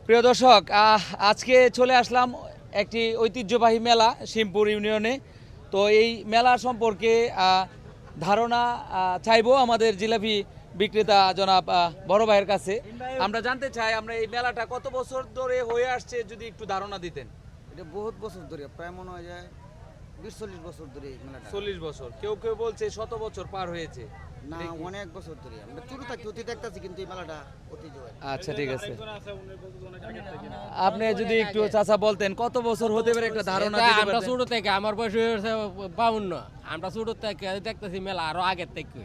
প্রিয় দর্শক, আজকে চলে আসলাম একটি ঐতিহ্যবাহী মেলা শিমপুর ইউনিয়নে। তো এই মেলা সম্পর্কে ধারণা চাইবো আমাদের জিলাপি বিক্রেতা জনাব বড় ভাইয়ের কাছে। আমরা জানতে চাই আমরা এই মেলাটা কত বছর ধরে হয়ে আসছে, যদি একটু ধারণা দিতেন। এটা বহুত বছর ধরে, প্রায় মনে হয় যায় 20-40 বছর ধরে এই মেলাটা। 40 বছর, কেউ কেউ বলছে 100 বছর পার হয়েছে। না, অনেক বছর ধরে আমরা ছোট থাকতে অতি দেখতেছি, কিন্তু এই মেলাটা ঐতিহ্যবাহী। আচ্ছা, ঠিক আছে। আপনি যদি একটু চাচা বলতেন কত বছর হতে পারে, একটা ধারণা দিতে আমরা পারতেন। ছোট থেকে, আমার বয়স হয়েছে 52, আমরা ছোট থেকে দেখতেছি মেলা আরো আগের থেকে।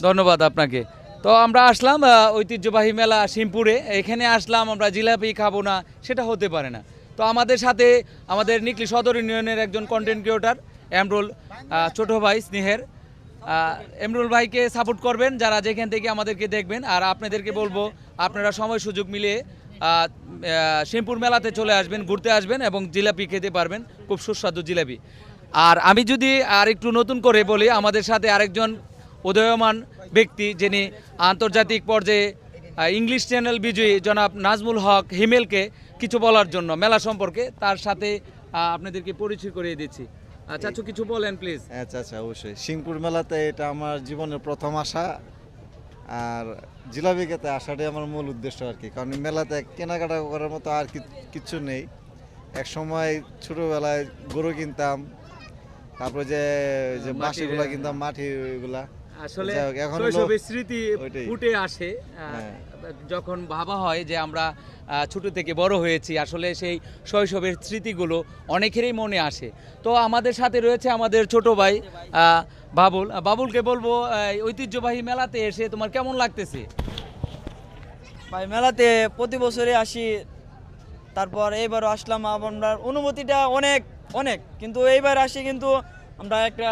ধন্যবাদ আপনাকে। তো আমরা আসলাম ঐতিহ্যবাহী মেলা শিমপুরে। এখানে আসলাম আমরা জিলাপি খাবো না, সেটা হতে পারে না। তো আমাদের সাথে আমাদের নিকলি সদর ইউনিয়নের একজন কন্টেন্ট ক্রিয়েটর এমরুল, ছোট ভাই স্নেহের। এমরুল ভাইকে সাপোর্ট করবেন যারা যেখান থেকে আমাদেরকে দেখবেন। আর আপনাদেরকে বলবো আপনারা সময় সুযোগ মিলিয়ে শিমপুর মেলাতে চলে আসবেন, ঘুরতে আসবেন এবং জিলাপি খেতে পারবেন, খুব সুস্বাদু জিলাপি। আর আমি যদি আর একটু নতুন করে বলি, আমাদের সাথে আরেকজন উদীয়মান ব্যক্তি যিনি আন্তর্জাতিক পর্যায়ে ইংলিশ চ্যানেল বিজয়ী জনাব নাজমুল হক হিমেলকে কিছু বলার জন্য মেলা সম্পর্কে, তার সাথে আপনাদেরকে পরিচয় করিয়ে দিচ্ছি। আচ্ছা, কিছু বলেন প্লিজ। আচ্ছা আচ্ছা, অবশ্যই। শিংপুর মেলাতে এটা আমার জীবনের প্রথম আসা, আর জিলাপি খেতে আসাটাই আমার মূল উদ্দেশ্য আর কি। কারণ মেলাতে কেনাকাটা করার মতো আর কিচ্ছু নেই। এক সময় ছোটোবেলায় গরু কিনতাম, তারপরে যে যে বাঁশিগুলা কিনতাম, মাটিগুলা। আসলে যাই হোক, এখন হলো শৈশবের স্মৃতি ওইটাই। ফুটে আসে হ্যাঁ। যখন ভাবা হয় যে আমরা ছোট থেকে বড় হয়েছি। আসলে সেই শৈশবের স্মৃতিগুলো অনেকেরই মনে আসে। তো আমাদের সাথে রয়েছে আমাদের ছোট ভাই বাবুল। বাবুলকে বলবো, ঐতিহ্যবাহী মেলাতে এসে তোমার কেমন লাগতেছে? ভাই মেলাতে প্রতি বছরে আসি, তারপর এইবারও আসলাম। আমরা অনুভূতিটা অনেক অনেক, কিন্তু এইবার আসি কিন্তু আমরা একটা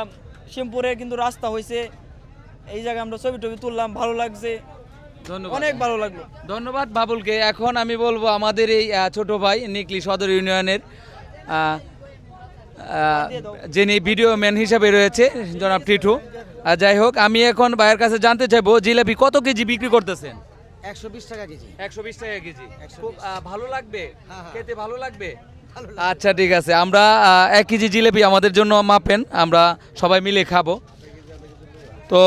শিমপুরে কিন্তু রাস্তা হয়েছে, এই জায়গায় আমরা ছবি টবি তুললাম, ভালো লাগছে, ধন্যবাদ, অনেক ভালো লাগলো। ধন্যবাদ বাবুলকে। এখন আমি বলবো আমাদের এই ছোট ভাই নিকলি সদর ইউনিয়নের যিনি ভিডিও ম্যান হিসাবে রয়েছে জনাব টিটু। যাই হোক, আমি এখন ভাইয়ের কাছে জানতে চাইবো জিলাপি কত কেজি বিক্রি করতেছেন? 120 টাকা কেজি। 120 টাকা কেজি। 120 খুব ভালো লাগবে, হ্যাঁ। খেতে ভালো লাগবে। আচ্ছা, ঠিক আছে। আমরা 1 কেজি জিলাপি আমাদের জন্য মাপেন, আমরা সবাই মিলে খাবো। তো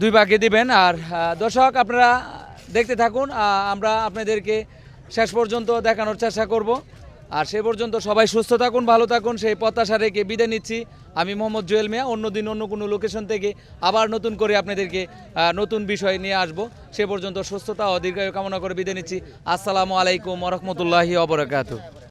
2 ভাগে দিবেন। আর দর্শক আপনারা দেখতে থাকুন, আমরা আপনাদেরকে শেষ পর্যন্ত দেখানোর চেষ্টা করব। আর সে পর্যন্ত সবাই সুস্থ থাকুন, ভালো থাকুন, সেই প্রত্যাশা রেখে বিদায় নিচ্ছি। আমি মোহাম্মদ জুয়েল মিয়া। অন্যদিন অন্য কোনো লোকেশন থেকে আবার নতুন করে আপনাদেরকে নতুন বিষয় নিয়ে আসব। সে পর্যন্ত সুস্থতা ও দীর্ঘায়ু কামনা করে বিদায় নিচ্ছি। আসসালামু আলাইকুম ওয়া রাহমাতুল্লাহি ওয়া বারাকাতুহু।